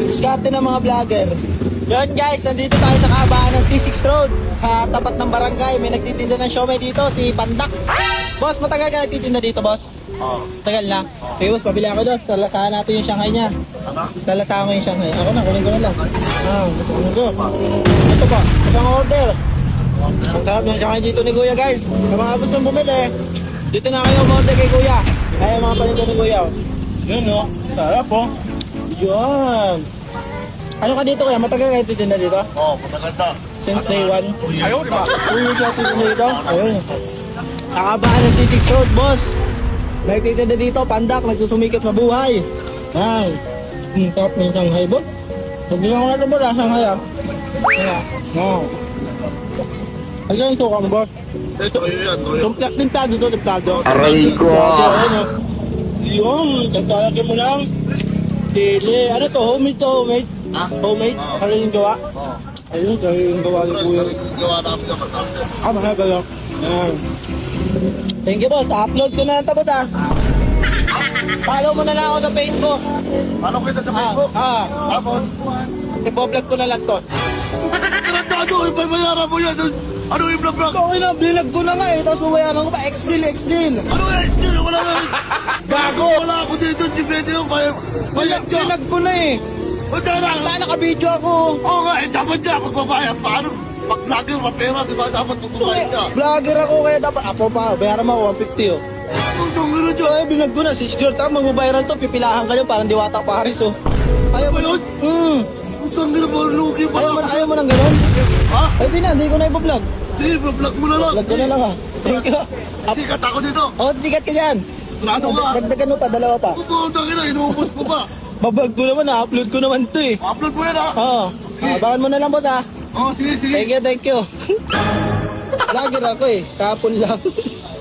Diskarte ng mga vlogger. Yun guys, nandito tayo sa kahabaan ng C6 Road. Sa tapat ng barangay, may nagtitinda ng siomay dito, si Pandak. Boss, matagal ka nagtitinda dito, boss? Oo. Tagal na. Okay, boss, pabili ako doon. Lalasahan natin yung Shanghai niya. Ano? Lalasahan mo yung Shanghai. Ako na, kunin ko na lang. Ito pa, isang order. Ang sarap ng Shanghai dito ni Kuya guys. Sa mga gusto bumili, dito na kayo umorder kay Kuya. Kaya mga paninda ni Kuya. Yun no, sarap po. Yun. Ano ka dito Kuya? Matagal kayo titinda dito? Oo, mataganda. Since day one? Ayun pa. Uy, siya titinda dito? Ayun. Nakabaan ng C6 Road, boss. Nagtitinda dito, Pandak, nagsusumikip sa buhay. Yan. Sarap ng Shanghai, boss. Sabihan ko na ito, boss, Shanghai ah. Yan. Yan. Ano yung suka mo, boss? Ito kayo yan. Timplado to, timplado. Aray ko! Yun, tagtalagyan mo lang. Dili. Ano to? Homemade to, homemade? Ha? Homemade? Ano yung gawa? Oo. Ayun, kaya yung gawa ni Kuya. Gawa namin yan, masarap yan. Mahaba lang. Yan. Thank you, boss. Upload ko na lang tapos ah. Follow mo na lang ako sa Facebook. Ano kita sa Facebook? Tapos? Ipo-vlog ko na lang to. Tarantado, ipabayaran mo yan. Ano yung vlog-vlog? Okay na, binag ko na nga eh. Tapos mabayaran ko pa. X-deal, X-deal. Ano yung still? Wala na. Bago. Wala ako dito. Dipende yung bayad ka. Binag ko na eh. O dara. Saan naka-video ako? Oo nga, eh dapat niya magbabayad. Paano? Pag vlogger, mapera, di ba? Dapat magbabayad ka. Vlogger ako kaya dapat. Apo pa, bayaran mo ako 150 oh. Ang dungiro dyan. Ay, binag ko na. Si Secure tama, magbabayaran to. Pipilahan ka dyan, parang diwata Paris oh. Ayaw mo. Ba yun? Ang dungiro mo, lugi pa lang. Ayaw mo ng ganun? Ha? Ay, di na, hindi ko na ipa-vlog. Sige, vlog mo na lang. Vlog ko na lang ah. Thank you. Sikat ako dito. Oh, sikat ka dyan. Grado ka. Dagdagan mo pa, dalawa pa. Totoo, dangin na, inuubos mo pa. Bablog ko naman, upload ko naman to eh. Upload mo yan ha. Oo. Abangan mo na lang boss ah. Oo, sige, sige. Thank you, thank you. Vlogger ako eh. Kapon lang.